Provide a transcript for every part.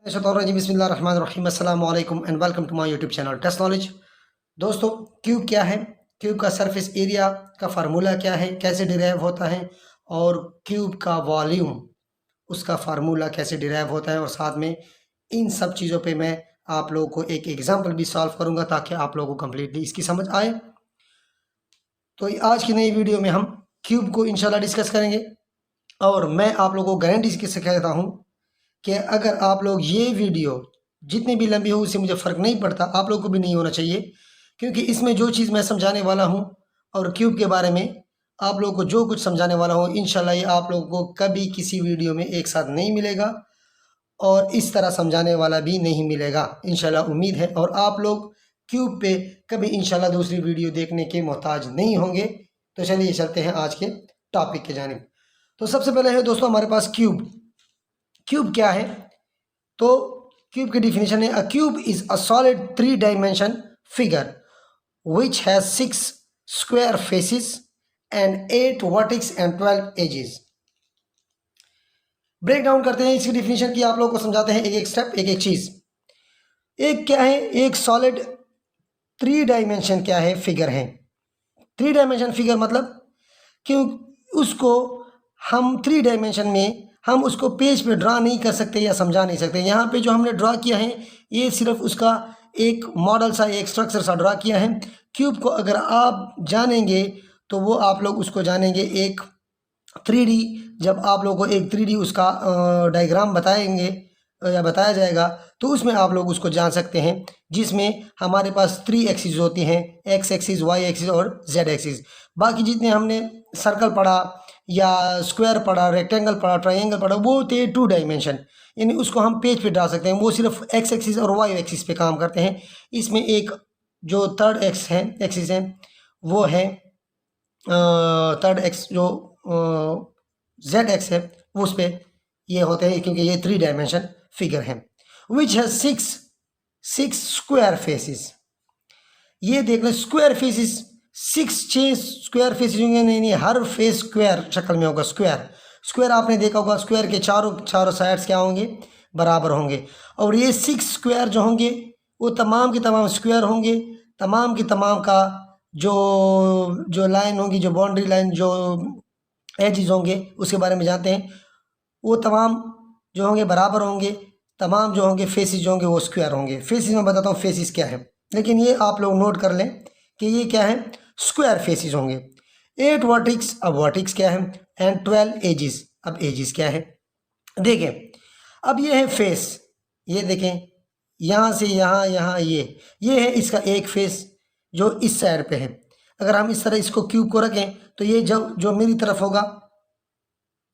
बिस्मिल्लाहिर्रहमानिर्रहीम अस्सलाम वालेकुम and welcome to my YouTube channel test knowledge. दोस्तों, क्यूब क्या है, क्यूब का सरफेस एरिया का फार्मूला क्या है, कैसे डिराइव होता है, और क्यूब का वॉल्यूम उसका फार्मूला कैसे डिराइव होता है, और साथ में इन सब चीज़ों पे मैं आप लोगों को एक एग्जांपल भी सॉल्व करूंगा ताकि आप लोगों को कम्प्लीटली इसकी समझ आए। तो आज की नई वीडियो में हम क्यूब को इंशाल्लाह डिस्कस करेंगे, और मैं आप लोगों को गारंटी से कहता हूँ कि अगर आप लोग ये वीडियो जितनी भी लंबी हो उससे मुझे फ़र्क नहीं पड़ता, आप लोग को भी नहीं होना चाहिए, क्योंकि इसमें जो चीज़ मैं समझाने वाला हूँ और क्यूब के बारे में आप लोगों को जो कुछ समझाने वाला हूँ इंशाल्लाह ये आप लोगों को कभी किसी वीडियो में एक साथ नहीं मिलेगा और इस तरह समझाने वाला भी नहीं मिलेगा इंशाल्लाह, उम्मीद है। और आप लोग क्यूब पे कभी इंशाल्लाह दूसरी वीडियो देखने के मोहताज नहीं होंगे। तो चलिए चलते हैं आज के टॉपिक के जानिब। तो सबसे पहले है दोस्तों हमारे पास क्यूब। क्यूब क्या है? तो क्यूब की डिफिनेशन है, a cube is a solid 3 dimension figure which has 6 square faces and 8 vertex and 12 edges. Break down करते हैं इसकी डिफिनेशन की, आप लोगों को समझाते हैं एक एक स्टेप, एक एक चीज। एक क्या है, एक सॉलिड 3 डायमेंशन क्या है, फिगर है। 3 डायमेंशन फिगर मतलब क्यों उसको हम 3 डायमेंशन में हम उसको पेज पे ड्रा नहीं कर सकते या समझा नहीं सकते। यहाँ पे जो हमने ड्रा किया है ये सिर्फ उसका एक मॉडल सा, एक स्ट्रक्चर सा ड्रा किया है। क्यूब को अगर आप जानेंगे तो वो आप लोग उसको जानेंगे एक 3D। जब आप लोगों को एक 3D उसका डायग्राम बताएंगे या बताया जाएगा तो उसमें आप लोग उसको जान सकते हैं, जिसमें हमारे पास 3 एक्सिस होती हैं, एक्स एक्सिस, वाई एक्सिस और जेड एक्सिस। बाकी जितने हमने सर्कल पढ़ा या स्क्वायर पढ़ा, रेक्टेंगल पढ़ा, ट्रायंगल पढ़ा, वो थे 2 डायमेंशन, यानी उसको हम पेज पे डाल सकते हैं। वो सिर्फ एक्स एक्सिस और वाई एक्सिस पे काम करते हैं। इसमें एक जो थर्ड एक्सिस है वो है थर्ड एक्स जो जेड एक्स है उस पर ये होते हैं, क्योंकि ये 3 डायमेंशन फिगर है। विच है 6 स्क्वायर फेसिस। ये देख लें स्क्वायर फेसिस, 6 स्क्वायर फेसिस होंगे, नहीं, हर फेस स्क्वायर शक्ल में होगा। स्क्वायर आपने देखा होगा, स्क्वायर के चारों साइड्स क्या होंगे, बराबर होंगे। और ये 6 स्क्वायर जो होंगे वो तमाम के तमाम स्क्वायर होंगे। तमाम की तमाम का जो लाइन होगी, जो बाउंड्री लाइन, जो एजेस होंगे उसके बारे में जानते हैं। वो तमाम जो होंगे बराबर होंगे, तमाम जो होंगे फेसिस जो होंगे वो स्क्वायर होंगे। फेसिस में बताता हूँ फेसिस क्या है, लेकिन ये आप लोग नोट कर लें कि ये क्या है, स्क्वायर फेसिस होंगे। 8 वर्टिक्स, अब वर्टिक्स क्या है, एंड 12 एजेस, अब एजेस क्या है। देखें अब ये है फेस, ये देखें यहाँ से यहाँ ये है इसका एक फेस जो इस साइड पे है। अगर हम इस तरह इसको क्यूब को रखें तो ये जो मेरी तरफ होगा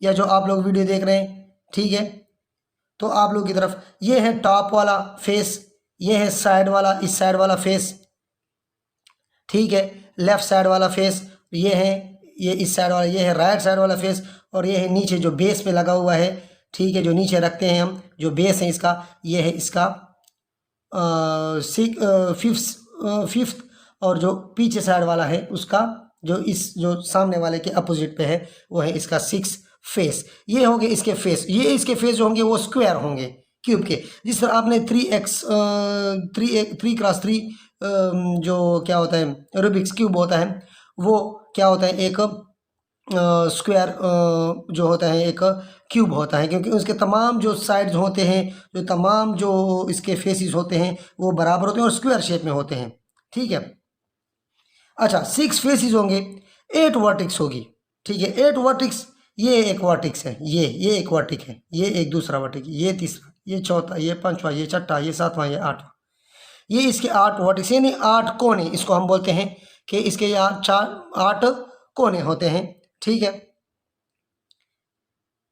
या जो आप लोग वीडियो देख रहे हैं, ठीक है, तो आप लोग की तरफ ये है टॉप वाला फेस, ये है साइड वाला, इस साइड वाला फेस, ठीक है, लेफ्ट साइड वाला फेस ये है, ये इस साइड वाला, ये है राइट साइड वाला फेस, और ये है नीचे जो बेस पे लगा हुआ है, ठीक है, जो नीचे रखते हैं हम, जो बेस है इसका, ये है इसका फिफ्थ, और जो पीछे साइड वाला है उसका जो सामने वाले के अपोजिट पे है वो है इसका 6 फेस। ये होंगे इसके फेस, ये इसके फेस जो होंगे वो स्क्वायर होंगे क्यूब के। जिस तरह आपने 3x3 जो क्या होता है रूबिक्स क्यूब होता है, वो क्या होता है, एक स्क्वायर जो होता है एक क्यूब होता है, क्योंकि उसके तमाम जो साइड्स होते हैं, जो तमाम जो इसके फेसिस होते हैं वो बराबर होते हैं और स्क्वायर शेप में होते हैं, ठीक है। अच्छा, 6 फेसिस होंगे, 8 वर्टिक्स होगी, ठीक है, 8 वर्टिक्स, ये एक वर्टिक्स है, ये एक वर्टिक है, ये एक दूसरा वर्टिक, ये तीसरा, ये चौथा, ये पांचवा, ये छठा, ये सातवां, ये आठवां, ये इसके 8 वर्टिक्स, यानी 8 कोने इसको हम बोलते हैं कि इसके यहाँ 8 कोने होते हैं, ठीक है।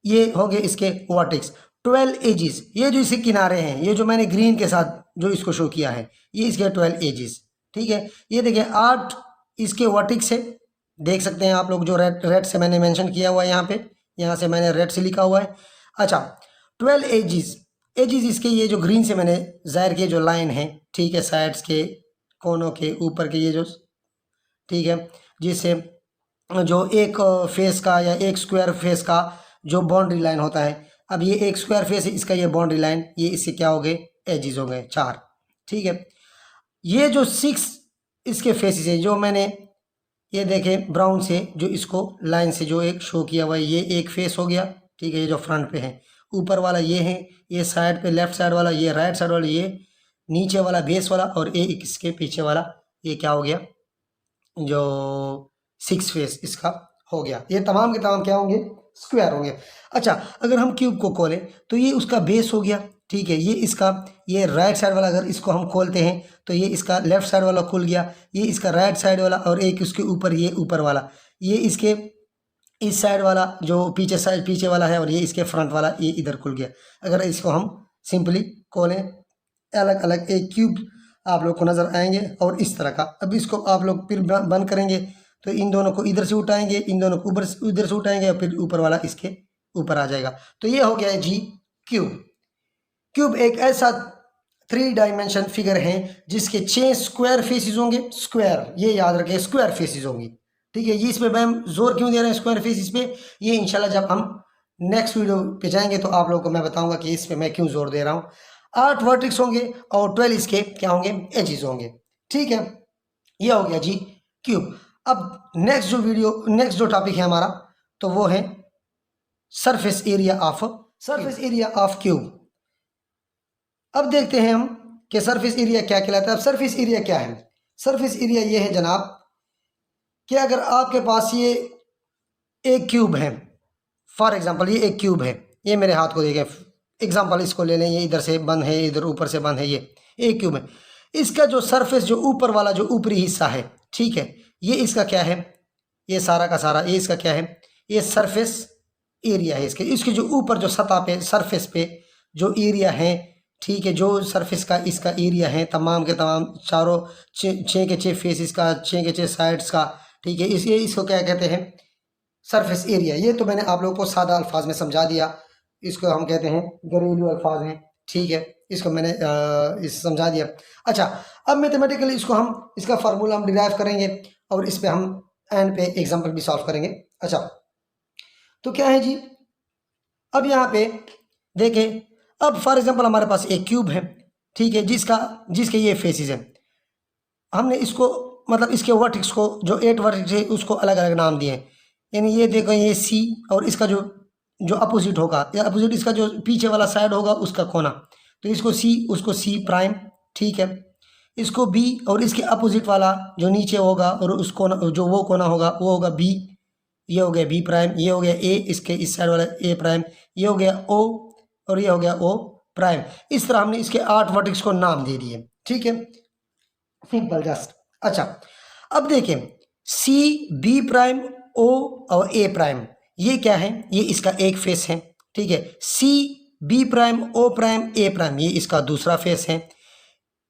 ये होंगे इसके वर्टेक्स। 12 एजेस, ये जो इसके किनारे हैं, ये जो मैंने ग्रीन के साथ जो इसको शो किया है, ये इसके 12 एजेस, ठीक है। ये देखिए 8 इसके वर्टेक्स है, देख सकते हैं आप लोग, जो रेड से मैंने मेंशन किया हुआ है यहाँ पे, यहाँ से मैंने रेड से लिखा हुआ है। अच्छा, 12 एजेस इसके, ये जो ग्रीन से मैंने जाहिर किए जो लाइन है, ठीक है, साइड्स के, कोनों के ऊपर के, ये जो, ठीक है, जिससे जो एक फेस का या एक स्क्वायर फेस का जो बाउंड्री लाइन होता है, अब ये एक स्क्वायर फेस है, इसका ये बाउंड्री लाइन, ये इससे क्या हो गए, एजिज हो गए 4, ठीक है। ये जो 6 इसके फेसेस है, जो मैंने ये देखे ब्राउन से जो इसको लाइन से जो एक शो किया हुआ है, ये एक फेस हो गया, ठीक है, ये जो फ्रंट पे है। ऊपर वाला ये है, ये साइड पे लेफ्ट साइड वाला, ये राइट साइड वाला, ये नीचे वाला बेस वाला, और ये इसके पीछे वाला, ये क्या हो गया, जो 6 फेस इसका हो गया। ये तमाम के तमाम क्या होंगे, स्क्वायर होंगे। अच्छा, अगर हम क्यूब को खोलें तो ये उसका बेस हो गया, ठीक है। ये इसका, ये राइट साइड वाला अगर इसको हम खोलते हैं तो ये इसका लेफ्ट साइड वाला खुल गया, ये इसका राइट साइड वाला, और एक उसके ऊपर ये ऊपर वाला, ये इसके इस साइड वाला जो पीछे साइड पीछे वाला है, और ये इसके फ्रंट वाला ये इधर खुल गया। अगर इसको हम सिंपली खोलें, अलग अलग एक क्यूब आप लोग को नज़र आएंगे और इस तरह का। अब इसको आप लोग फिर बंद करेंगे तो इन दोनों को इधर से उठाएंगे, इन दोनों को उधर से उठाएंगे, और फिर ऊपर वाला इसके ऊपर आ जाएगा। तो ये हो गया है जी क्यूब। क्यूब एक ऐसा 3 डायमेंशन फिगर है जिसके 6 स्क्वायर फेसेस होंगे, स्क्वायर, ये याद रखें, स्क्वायर फेसेस होंगी, ठीक है। ये इसमें मैम जोर क्यों दे रहे हैं स्क्वायर फेसेस पे, ये इंशाल्लाह जब हम नेक्स्ट वीडियो पे जाएंगे तो आप लोगों को मैं बताऊंगा कि इस पे मैं क्यों जोर दे रहा हूँ। 8 वर्टेक्स होंगे और 12 इसके क्या होंगे, एजेस होंगे, ठीक है। ये हो गया जी क्यूब। अब नेक्स्ट जो टॉपिक है हमारा, तो वो है सरफेस एरिया ऑफ क्यूब। अब देखते हैं हम कि सरफेस एरिया क्या कहलाता है। अब सरफेस एरिया क्या है, सरफेस एरिया ये है जनाब कि अगर आपके पास ये एक क्यूब है, फॉर एग्जांपल ये एक क्यूब है, ये मेरे हाथ को देखिए, एग्जांपल इसको ले लें, ये इधर से बंद है, इधर ऊपर से बंद है, ये एक क्यूब है। इसका जो सरफेस, जो ऊपर वाला जो ऊपरी हिस्सा है, ठीक है, ये इसका क्या है, ये सारा का सारा ये इसका क्या है, ये सरफेस एरिया है। इसके जो ऊपर जो सतह पे सरफेस पे जो एरिया है, ठीक है, जो सरफेस का इसका एरिया है, तमाम के तमाम चारों 6 के 6 फेसेस का, 6 के 6 साइड्स का, ठीक है, इसको क्या कहते हैं, सरफेस एरिया। ये तो मैंने आप लोगों को सादा अल्फाज में समझा दिया, इसको हम कहते हैं घरेलू अल्फाज हैं, ठीक है, इसको मैंने इस समझा दिया। अच्छा, अब मैथमेटिकली इसको हम, इसका फार्मूला हम डिराइव करेंगे और इस पे हम एंड पे एग्जाम्पल भी सॉल्व करेंगे। अच्छा, तो क्या है जी, अब यहाँ पे देखें, अब फॉर एग्जांपल हमारे पास एक क्यूब है, ठीक है, जिसके ये फेसेस हैं। हमने इसको मतलब इसके वर्टेक्स को, जो 8 वर्टेक्स है उसको अलग अलग नाम दिए हैं। यानी ये देखो, ये सी, और इसका जो अपोजिट होगा, या अपोजिट इसका जो पीछे वाला साइड होगा उसका कोना, तो इसको सी, उसको सी प्राइम, ठीक है। इसको बी, और इसके अपोजिट वाला जो नीचे होगा और उस कोना, जो वो कोना होगा वो होगा बी, ये हो गया बी प्राइम, ये हो गया ए, इसके इस साइड वाला ए प्राइम, ये हो गया ओ, और ये हो गया ओ प्राइम। इस तरह हमने इसके 8 वर्टेक्स को नाम दे दिए, ठीक है, सिंपल जस्ट। अच्छा, अब देखें, सी, बी प्राइम, ओ और ए प्राइम, ये क्या है, ये इसका एक फेस है, ठीक है। सी, बी प्राइम, ओ प्राइम, ए प्राइम, ये इसका दूसरा फेस है।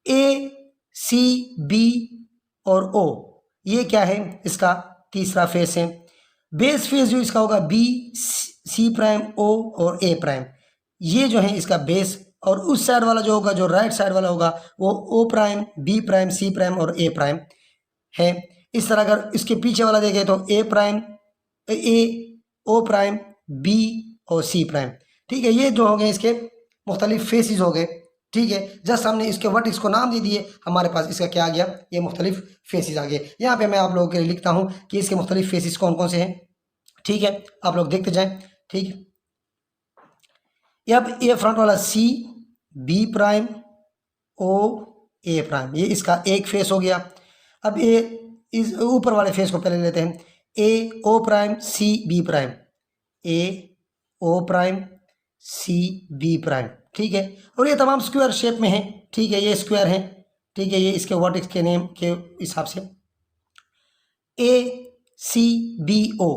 ए, सी, बी और ओ, ये क्या है, इसका तीसरा फेस है। बेस फेस जो इसका होगा बी, सी प्राइम, ओ और ए प्राइम, ये जो है इसका बेस। और उस साइड वाला जो होगा, जो राइट साइड वाला होगा, वो ओ prime, B prime, C prime और ए प्राइम है। इस तरह अगर इसके पीछे वाला देखें तो ए प्राइम, ए, ओ प्राइम, बी और सी प्राइम, ठीक है। ये जो हो गए इसके मुख्तलिफ फेसेस हो गए, ठीक है। जस्ट हमने इसके वर्टेक्स को नाम दे दिए, हमारे पास इसका क्या आ गया, ये मुख्तलिफ फेसेस आ गए। यहाँ पे मैं आप लोगों के लिए लिखता हूँ कि इसके मुख्तलिफ फेसेस कौन कौन से हैं, ठीक है, आप लोग देखते जाएं, ठीक है। अब ये फ्रंट वाला सी, बी प्राइम, ओ, ए प्राइम, ये इसका एक फेस हो गया। अब ये इस ऊपर वाले फेस को पहले लेते हैं, ए, ओ प्राइम, सी, बी प्राइम, ए, ओ प्राइम, सी, बी प्राइम, ठीक है। और ये तमाम स्क्वायर शेप में है, ठीक है, ये स्क्वायर है, ठीक है, ये इसके वर्टेक्स के नेम के हिसाब से ए, सी, बी, ओ,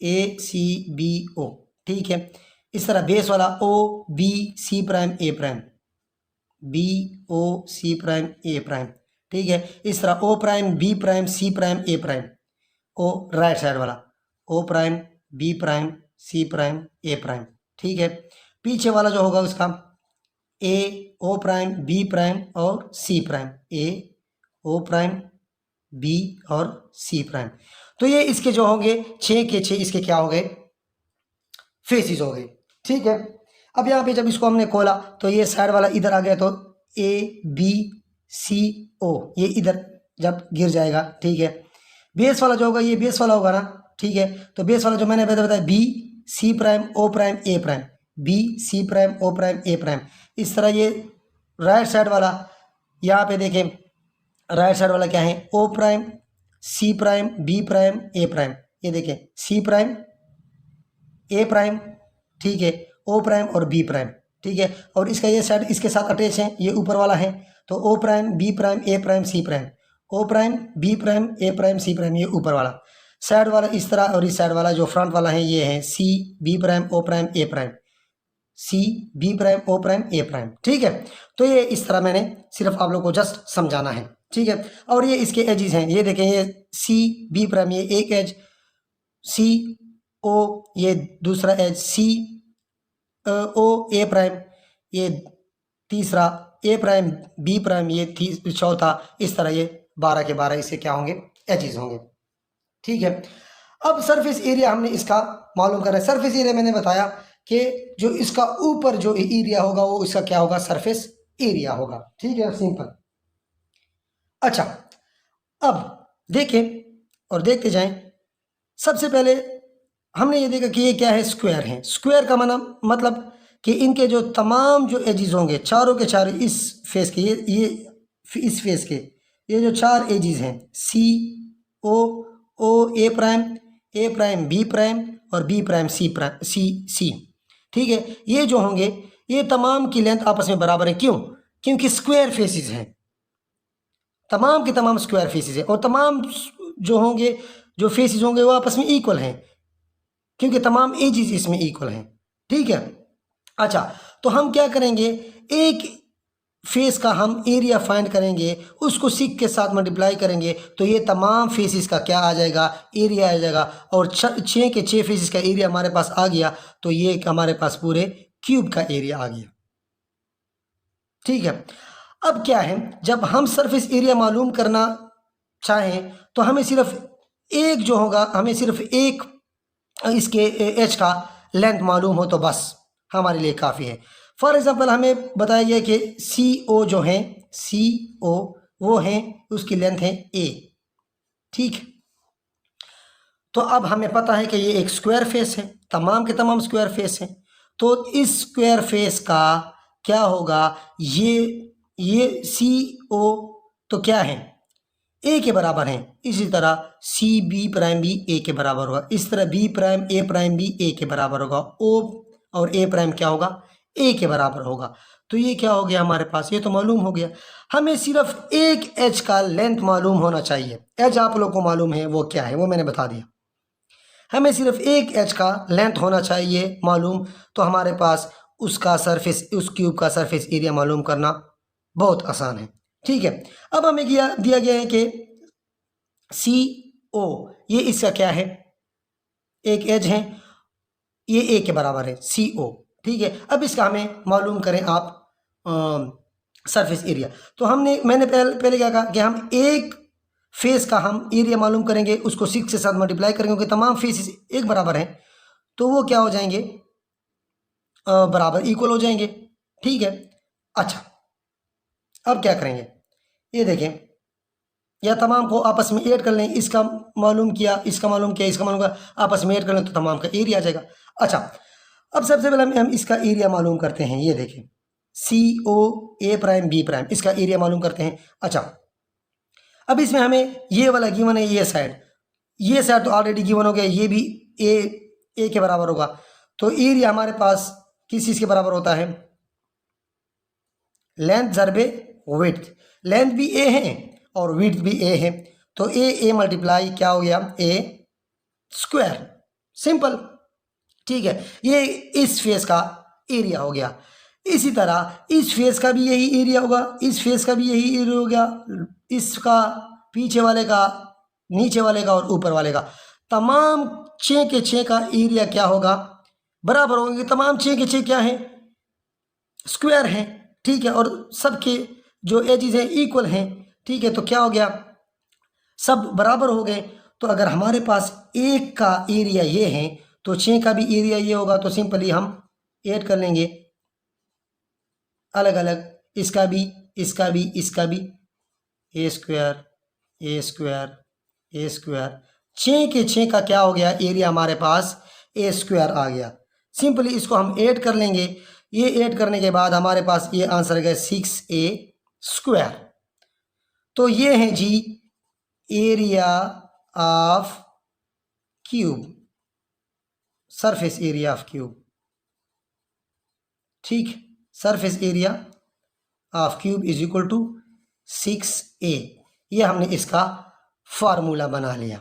ए, सी, बी, ओ, ठीक है। इस तरह बेस वाला ओ, बी, सी प्राइम, ए प्राइम, बी, ओ, सी प्राइम, ए प्राइम, ठीक है। इस तरह ओ prime, B prime, C prime, ए प्राइम, ओ राइट साइड वाला ओ prime, B prime, C prime, ए प्राइम, ठीक है। पीछे वाला जो होगा उसका ए, ओ प्राइम, बी प्राइम और सी प्राइम, ए, ओ प्राइम, बी और सी प्राइम। तो ये इसके जो होंगे 6 के 6 इसके क्या हो गए, फेसेस हो गए, ठीक है। अब यहाँ पे जब इसको हमने खोला तो ये साइड वाला इधर आ गया, तो ABCO ये इधर जब गिर जाएगा, ठीक है। बेस वाला जो होगा ये बेस वाला होगा ना, ठीक है। तो बेस वाला जो मैंने बताया BC prime O prime A prime, BC prime O prime A prime, इस तरह ये राइट साइड वाला, यहाँ पे देखें राइट साइड वाला क्या है, O prime C prime B prime A prime, ये देखें C प्राइम A प्राइम, ठीक है, O प्राइम और B प्राइम, ठीक है। और इसका ये साइड इसके साथ अटैच है, ये ऊपर वाला है, तो O prime B prime A prime C prime, O prime B prime A prime C prime, ये ऊपर वाला साइड वाला इस तरह, और इस साइड वाला जो फ्रंट वाला है ये है C B prime O prime A prime, C B prime O prime A prime, ठीक है। तो ये इस तरह मैंने सिर्फ आप लोग को जस्ट समझाना है, ठीक है। और ये इसके एजेस हैं, ये देखें ये C B प्राइम ये एक एज, C O ये दूसरा edge, C O A prime ये तीसरा, A प्राइम B प्राइम ये चौथा, इस तरह ये 12 के 12 इसके क्या होंगे, एजेस होंगे, ठीक है। अब सरफेस एरिया हमने इसका मालूम करना है। सरफेस एरिया मैंने बताया कि जो इसका ऊपर जो एरिया होगा वो इसका क्या होगा, सरफेस एरिया होगा, ठीक है, सिंपल। अच्छा, अब देखें और देखते जाएं। सबसे पहले हमने ये देखा कि ये क्या है, स्क्वायर है। स्क्वायर का मतलब कि इनके जो तमाम जो एजेस होंगे चारों के चारों इस फेस के, ये इस फेस के ये जो 4 एजेस हैं C O O A prime B prime और B प्राइम C, ठीक है। ये जो होंगे ये तमाम की लेंथ आपस में बराबर है, क्यों? क्योंकि स्क्वायर फेसेस हैं, तमाम के तमाम स्क्वायर फेसेस हैं, और तमाम जो होंगे जो फेसेस होंगे वो आपस में इक्वल हैं, क्योंकि तमाम एजेस इसमें इक्वल हैं, ठीक है। अच्छा, तो हम क्या करेंगे, एक फेस का हम एरिया फाइंड करेंगे, उसको 6 के साथ मल्टीप्लाई करेंगे, तो ये तमाम फेसेस का क्या आ जाएगा, एरिया आ जाएगा। और 6 के 6 फेसेस का एरिया हमारे पास आ गया, तो ये हमारे पास पूरे क्यूब का एरिया आ गया, ठीक है। अब क्या है, जब हम सरफेस एरिया मालूम करना चाहें तो हमें सिर्फ एक जो होगा, हमें सिर्फ एक इसके एच का लेंथ मालूम हो तो बस हमारे लिए काफ़ी है। फॉर एग्जांपल हमें बताया गया कि CO जो है, CO वो है, उसकी लेंथ है A, ठीक। तो अब हमें पता है कि ये एक स्क्वायर फेस है, तमाम के तमाम स्क्वायर फेस हैं, तो इस स्क्वायर फेस का क्या होगा, ये CO तो क्या है, A के बराबर है। इसी तरह CB प्राइम भी A के बराबर होगा, इस तरह B प्राइम A प्राइम भी A के बराबर होगा, O और A प्राइम क्या होगा, A के बराबर होगा। तो ये क्या हो गया हमारे पास, ये तो मालूम हो गया। हमें सिर्फ एक एज का लेंथ मालूम होना चाहिए। एज आप लोग को मालूम है वो क्या है, वो मैंने बता दिया। हमें सिर्फ एक एज का लेंथ होना चाहिए मालूम, तो हमारे पास उसका सरफेस, उस क्यूब का सरफेस एरिया मालूम करना बहुत आसान है, ठीक है। अब हमें दिया गया है कि CO ये इसका क्या है, एक एज है, ये A के बराबर है CO, ठीक है। अब इसका हमें मालूम करें आप सरफेस एरिया। तो मैंने पहले क्या कहा कि हम एक फेस का हम एरिया मालूम करेंगे, उसको 6 के साथ मल्टीप्लाई करेंगे, क्योंकि तमाम फेसेस एक बराबर हैं, तो वो क्या हो जाएंगे, बराबर इक्वल हो जाएंगे, ठीक है। अच्छा, अब क्या करेंगे, ये देखें, या तमाम को आपस में ऐड कर लें, इसका मालूम किया, इसका मालूम किया, इसका मालूम किया, आपस में ऐड कर लें तो तमाम का एरिया आ जाएगा। अच्छा, अब सबसे पहले हम इसका एरिया मालूम करते हैं। ये देखें CO A prime B prime, इसका एरिया मालूम करते हैं। अच्छा, अब इसमें हमें ये वाला गिवन है, ये साइड तो ऑलरेडी गिवन हो गया, ये भी A के बराबर होगा। तो एरिया हमारे पास किस चीज़ के बराबर होता है, लेंथ ज़रबे विड्थ, लेंथ भी A है और विड्थ भी A है, तो A मल्टीप्लाई क्या हो गया, A स्क्वायर, सिंपल, ठीक है। ये इस फेस का एरिया हो गया। इसी तरह इस फेस का भी यही एरिया होगा, इस फेस का भी यही एरिया हो गया, इसका, पीछे वाले का, नीचे वाले का और ऊपर वाले का, तमाम 6 के 6 का एरिया क्या होगा, बराबर होंगे। तमाम 6 के 6 क्या है, स्क्वायर हैं, ठीक है, और सबके जो एजेस हैं इक्वल हैं, ठीक है। तो क्या हो गया, सब बराबर हो गए। तो अगर हमारे पास एक का एरिया ये है तो 6 का भी एरिया ये होगा, तो सिंपली हम ऐड कर लेंगे अलग अलग, इसका भी, इसका भी, इसका भी, ए स्क्वायर ए स्क्वायर ए स्क्वायर, 6 के 6 का क्या हो गया एरिया हमारे पास ए स्क्वायर आ गया। सिंपली इसको हम ऐड कर लेंगे, ये ऐड करने के बाद हमारे पास ये आंसर है 6a स्क्वायर। तो ये है जी area of cube, surface area of cube. ठीक, surface area of cube is equal to 6a, ये हमने इसका फार्मूला बना लिया।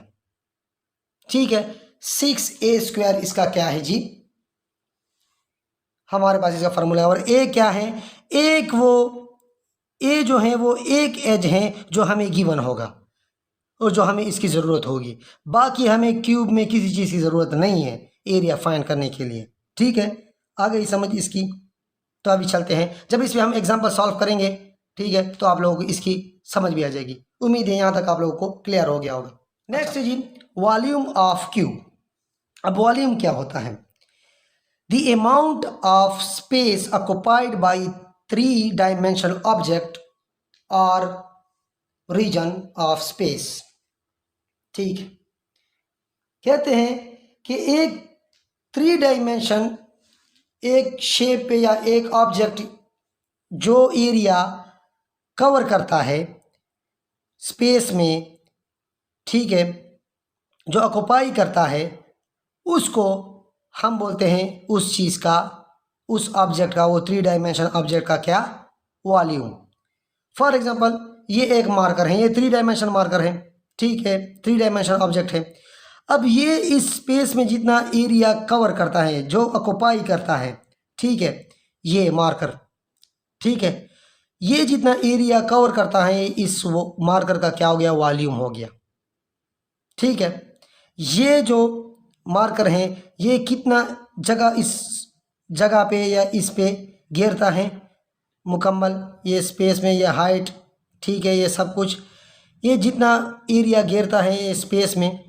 ठीक है, 6a स्क्वायर इसका क्या है जी, हमारे पास इसका फार्मूला है। और ए क्या है, एक वो ए जो है वो एक एज है जो हमें गिवन होगा और जो हमें इसकी ज़रूरत होगी, बाकी हमें क्यूब में किसी चीज़ की ज़रूरत नहीं है एरिया फाइंड करने के लिए। ठीक है, आ गई समझ इसकी। तो अभी चलते हैं, जब इस पर हम एग्जाम्पल सॉल्व करेंगे, ठीक है, तो आप लोगों को इसकी समझ भी आ जाएगी। उम्मीद है यहाँ तक आप लोगों को क्लियर हो गया होगा। नेक्स्ट है जी वॉल्यूम ऑफ क्यूब। अब वॉल्यूम क्या होता है, the amount of space occupied by 3 dimensional object और रीजन ऑफ स्पेस। ठीक, कहते हैं कि एक 3 डायमेंशन, एक शेप पे या एक ऑब्जेक्ट जो एरिया कवर करता है स्पेस में, ठीक है, जो ऑक्युपाई करता है, उसको हम बोलते हैं उस चीज़ का, उस ऑब्जेक्ट का, वो 3 डायमेंशन ऑब्जेक्ट का क्या, वॉल्यूम। फॉर एग्जांपल ये एक मार्कर है, ये 3 डायमेंशन मार्कर है, ठीक है, 3 डायमेंशन ऑब्जेक्ट है। अब ये इस स्पेस में जितना एरिया कवर करता है, जो ऑक्युपाई करता है, ठीक है, ये मार्कर, ठीक है, ये जितना एरिया कवर करता है इस वो मार्कर का क्या हो गया, वॉल्यूम हो गया। ठीक है, ये जो मार्कर है ये कितना जगह इस जगह पे या इस पे घेरता है मुकम्मल, ये स्पेस में, ये हाइट, ठीक है, ये सब कुछ, ये जितना एरिया घेरता है ये स्पेस में,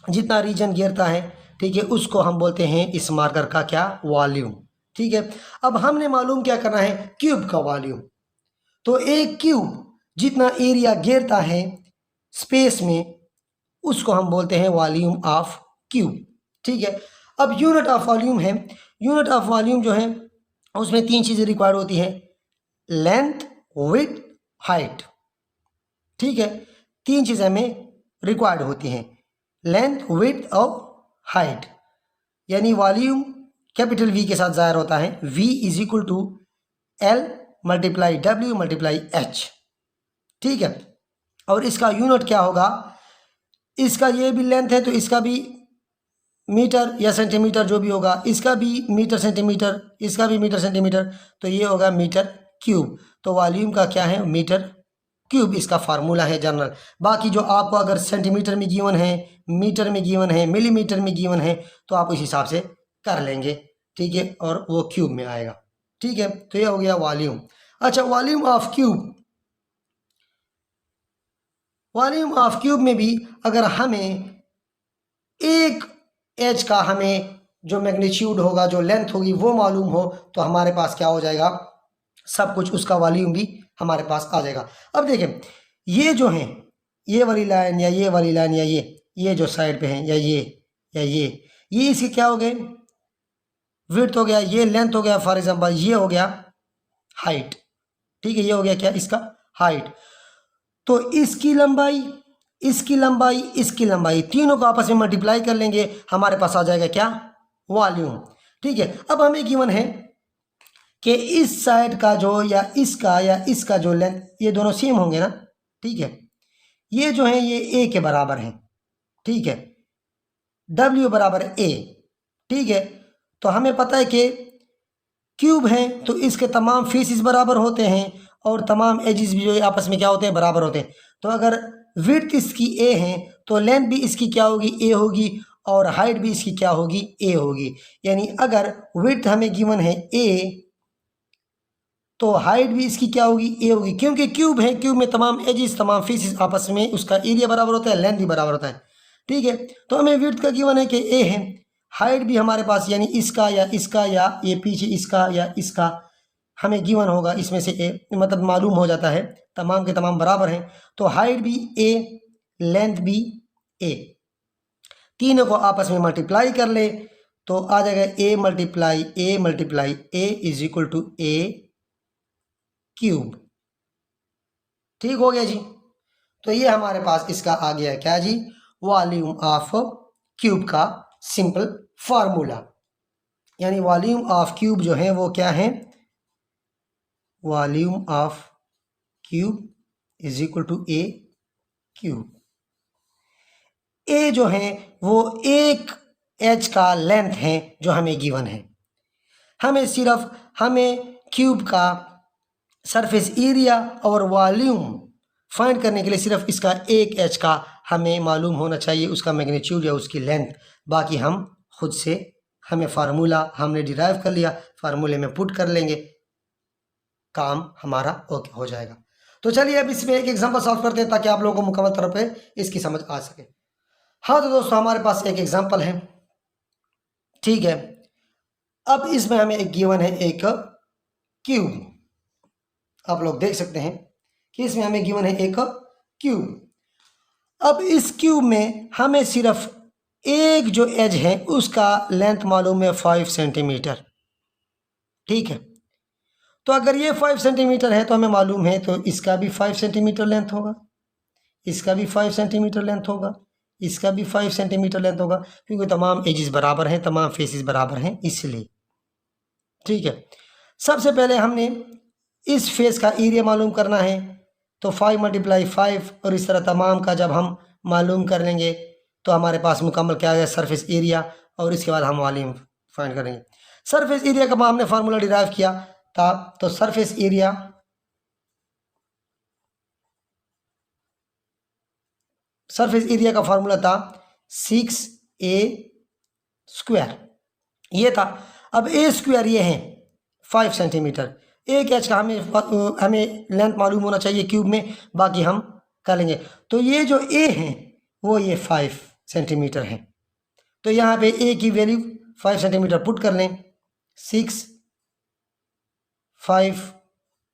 जितना रीजन घेरता है, ठीक है, उसको हम बोलते हैं इस मार्कर का क्या, वॉल्यूम। ठीक है, अब हमने मालूम क्या करना है, क्यूब का वॉल्यूम। तो एक क्यूब जितना एरिया घेरता है स्पेस में, उसको हम बोलते हैं वॉल्यूम ऑफ क्यूब। ठीक है, अब यूनिट ऑफ वॉल्यूम है, यूनिट ऑफ वॉल्यूम जो है उसमें 3 चीज़ें रिक्वायर्ड होती हैं, लेंथ, विड्थ, हाइट। ठीक है, 3 चीज़ें हमें रिक्वायर्ड होती हैं, लेंथ, विड्थ और हाइट। यानी वॉल्यूम कैपिटल वी के साथ ज़ाहिर होता है, V is equal to L multiply W multiply H। ठीक है, और इसका यूनिट क्या होगा, इसका ये भी लेंथ है तो इसका भी मीटर या सेंटीमीटर जो भी होगा, इसका भी मीटर सेंटीमीटर, इसका भी मीटर सेंटीमीटर, तो ये होगा मीटर क्यूब। तो वॉल्यूम का क्या है, मीटर क्यूब, इसका फार्मूला है जनरल। बाकी जो आपको अगर सेंटीमीटर में गिवन है, मीटर में गिवन है, मिलीमीटर में गिवन है, तो आप उस हिसाब से कर लेंगे। ठीक है, और वो क्यूब में आएगा। ठीक है, तो ये हो गया वॉल्यूम। अच्छा, volume of cube, volume of cube में भी अगर हमें एक एज का हमें जो मैग्नीट्यूड होगा, जो लेंथ होगी वो मालूम हो, तो हमारे पास क्या हो जाएगा, सब कुछ उसका वॉल्यूम भी हमारे पास आ जाएगा। अब देखें, ये जो है, ये वाली लाइन या ये वाली लाइन या ये जो साइड पे है, या ये इसके क्या हो गए, विड्थ हो गया, ये लेंथ हो गया, फॉर एग्जांपल ये हो गया हाइट। ठीक है, ये हो गया क्या, इसका हाइट। तो इसकी लंबाई, इसकी लंबाई, इसकी लंबाई, तीनों को आपस में मल्टीप्लाई कर लेंगे, हमारे पास आ जाएगा क्या, वॉल्यूम। ठीक है, अब हमें गिवन है कि इस साइड का जो या इसका जो लेंथ, ये दोनों सेम होंगे ना। ठीक है, ये जो है ये ए के बराबर है। ठीक है, W बराबर A। ठीक है, तो हमें पता है कि क्यूब है तो इसके तमाम फेसेस बराबर होते हैं और तमाम एजेस भी जो आपस में क्या होते हैं, बराबर होते हैं। तो अगर विड्थ इसकी A है तो लेंथ भी इसकी क्या होगी, A होगी, और हाइट भी इसकी क्या होगी, A होगी। यानी अगर विड्थ हमें गिवन है A, तो हाइट भी इसकी क्या होगी, A होगी, क्योंकि क्यूब है, क्यूब में तमाम एजेस, तमाम फेसेस आपस में उसका एरिया बराबर होता है, लेंथ भी बराबर होता है। ठीक है, तो हमें विड्थ का गिवन है कि A है, हाइट भी हमारे पास यानी इसका या ये पीछे इसका या इसका हमें गिवन होगा, इसमें से ए मतलब मालूम हो जाता है, तमाम के तमाम बराबर हैं। तो हाइट भी ए, लेंथ भी ए, तीनों को आपस में मल्टीप्लाई कर ले तो आ जाएगा a multiply a is equal to a cube. ठीक हो गया जी। तो ये हमारे पास इसका आ गया क्या जी, वॉल्यूम ऑफ क्यूब का सिंपल फार्मूला। यानी वॉल्यूम ऑफ क्यूब जो है वो क्या है, volume of cube is equal to a cube. A जो है वो एक एच का लेंथ है जो हमें गिवन है। हमें क्यूब का सरफेस एरिया और वॉल्यूम फाइंड करने के लिए सिर्फ इसका एक एच का हमें मालूम होना चाहिए, उसका मैग्नीट्यूड या उसकी लेंथ। बाकी हम खुद से, हमें फार्मूला हमने डिराइव कर लिया, फार्मूले में पुट कर लेंगे, काम हमारा ओके हो जाएगा। तो चलिए अब इसमें एक एग्जांपल सॉल्व करते हैं ताकि आप लोगों को मुकम्मल तौर पे इसकी समझ आ सके। हाँ तो दोस्तों हमारे पास एक एग्जांपल है, ठीक है। अब इसमें हमें एक गिवन है एक क्यूब, आप लोग देख सकते हैं कि इसमें हमें गिवन है एक क्यूब। अब इस क्यूब में हमें सिर्फ एक जो एज है उसका लेंथ मालूम है 5 सेंटीमीटर, ठीक है। तो अगर ये 5 सेंटीमीटर है तो हमें मालूम है तो इसका भी 5 सेंटीमीटर लेंथ होगा, इसका भी 5 सेंटीमीटर लेंथ होगा, इसका भी 5 सेंटीमीटर लेंथ होगा, क्योंकि तमाम एजेस बराबर हैं, तमाम फेसेस बराबर हैं इसलिए, ठीक है। सबसे पहले हमने इस फेस का एरिया मालूम करना है तो 5 मल्टीप्लाई 5 और इस तरह तमाम का जब हम मालूम कर लेंगे तो हमारे पास मुकम्मल क्या है सरफेस एरिया, और इसके बाद हम वॉल्यूम फाइंड करेंगे। सरफेस एरिया का हमने फार्मूला डिराइव किया था, तो सरफेस एरिया का फार्मूला था 6a स्क्वायर, ये था। अब ए स्क्वायर ये है 5 सेंटीमीटर, एक एच का हमें लेंथ मालूम होना चाहिए क्यूब में, बाकी हम कर लेंगे। तो ये जो ए है वो ये 5 सेंटीमीटर है, तो यहाँ पे ए की वैल्यू 5 सेंटीमीटर पुट कर लें, 5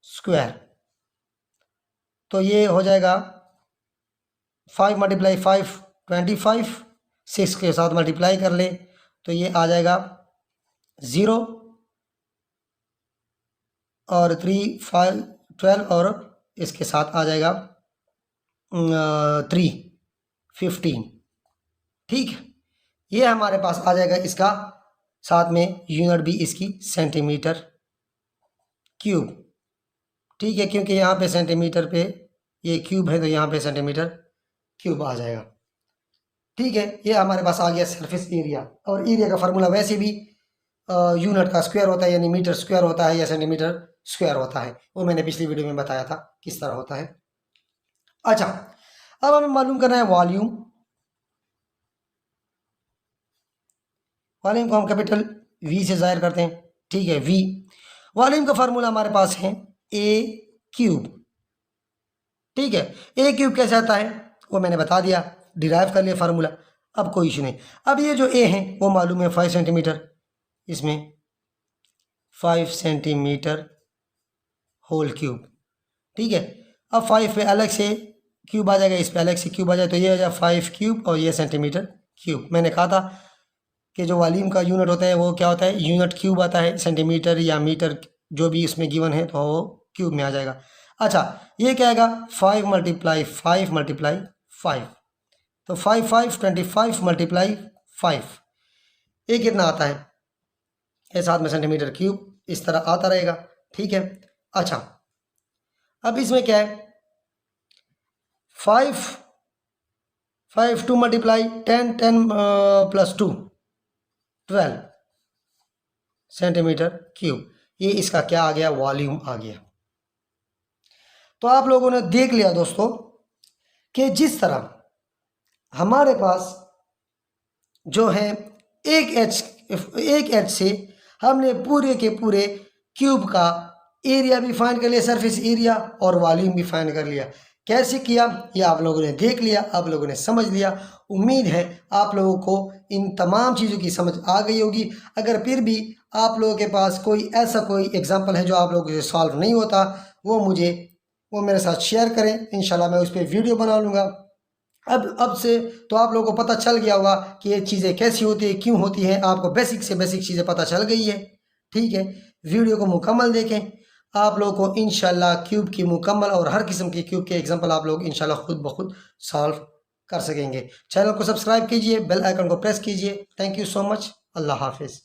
स्क्वायर, तो ये हो जाएगा 5 मल्टीप्लाई 5 25, 6 के साथ मल्टीप्लाई कर लें तो ये आ जाएगा 0 और 3 5 12 और इसके साथ आ जाएगा 3 15, ठीक है। ये हमारे पास आ जाएगा, इसका साथ में यूनिट भी इसकी सेंटीमीटर क्यूब, ठीक है, क्योंकि यहाँ पे सेंटीमीटर पे ये क्यूब है तो यहाँ पे सेंटीमीटर क्यूब आ जाएगा, ठीक है। ये हमारे पास आ गया सरफेस एरिया, और एरिया का फार्मूला वैसे भी यूनिट का स्क्वायर होता है, यानी मीटर स्क्वायर होता है या सेंटीमीटर स्क्वायर होता है, वो मैंने पिछली वीडियो में बताया था किस तरह होता है। अच्छा, अब हमें मालूम करना है वॉल्यूम। वॉल्यूम को हम कैपिटल वी से जाहिर करते हैं, ठीक है, वी। वॉल्यूम का फार्मूला हमारे पास है ए क्यूब, ठीक है। ए क्यूब कैसे आता है वो मैंने बता दिया, डिराइव कर लिया फार्मूला, अब कोई इशू नहीं। अब ये जो ए है वो मालूम है 5 सेंटीमीटर, इसमें 5 सेंटीमीटर होल क्यूब, ठीक है। अब 5 पे अलग से क्यूब आ जाएगा, इस पे अलग से क्यूब आ जाए तो ये हो जाएगा 5 क्यूब और ये सेंटीमीटर क्यूब। मैंने कहा था कि जो वॉल्यूम का यूनिट होता है वो क्या होता है, यूनिट क्यूब आता है, सेंटीमीटर या मीटर जो भी इसमें गिवन है तो वो क्यूब में आ जाएगा। अच्छा, ये क्या आएगा 5 मल्टीप्लाई 5 मल्टीप्लाई 5, तो 5 5 25 मल्टीप्लाई 5, ये कितना आता है, ये साथ में सेंटीमीटर क्यूब इस तरह आता रहेगा, ठीक है। अच्छा, अब इसमें क्या है 5 5 2 मल्टीप्लाई 10 10 प्लस 2 12 सेंटीमीटर क्यूब, ये इसका क्या आ गया, वॉल्यूम आ गया। तो आप लोगों ने देख लिया दोस्तों कि जिस तरह हमारे पास जो है एक एच से हमने पूरे के पूरे क्यूब का एरिया भी फाइंड कर लिया, सरफेस एरिया, और वॉल्यूम भी फाइंड कर लिया। कैसे किया ये आप लोगों ने देख लिया, आप लोगों ने समझ लिया। उम्मीद है आप लोगों को इन तमाम चीज़ों की समझ आ गई होगी। अगर फिर भी आप लोगों के पास कोई ऐसा कोई एग्जांपल है जो आप लोगों से सॉल्व नहीं होता, वो मेरे साथ शेयर करें, इंशाल्लाह मैं उस पर वीडियो बना लूँगा। अब से तो आप लोगों को पता चल गया होगा कि ये चीज़ें कैसी होती है, क्यों होती हैं। आपको बेसिक से बेसिक चीज़ें पता चल गई है। ठीक है, वीडियो को मुकम्मल देखें। आप लोगों को इंशाल्लाह क्यूब की मुकम्मल और हर किस्म के क्यूब के एग्जांपल आप लोग इंशाल्लाह खुद ब खुद सॉल्व कर सकेंगे। चैनल को सब्सक्राइब कीजिए, बेल आइकन को प्रेस कीजिए। Thank you so much. अल्लाह हाफिज़।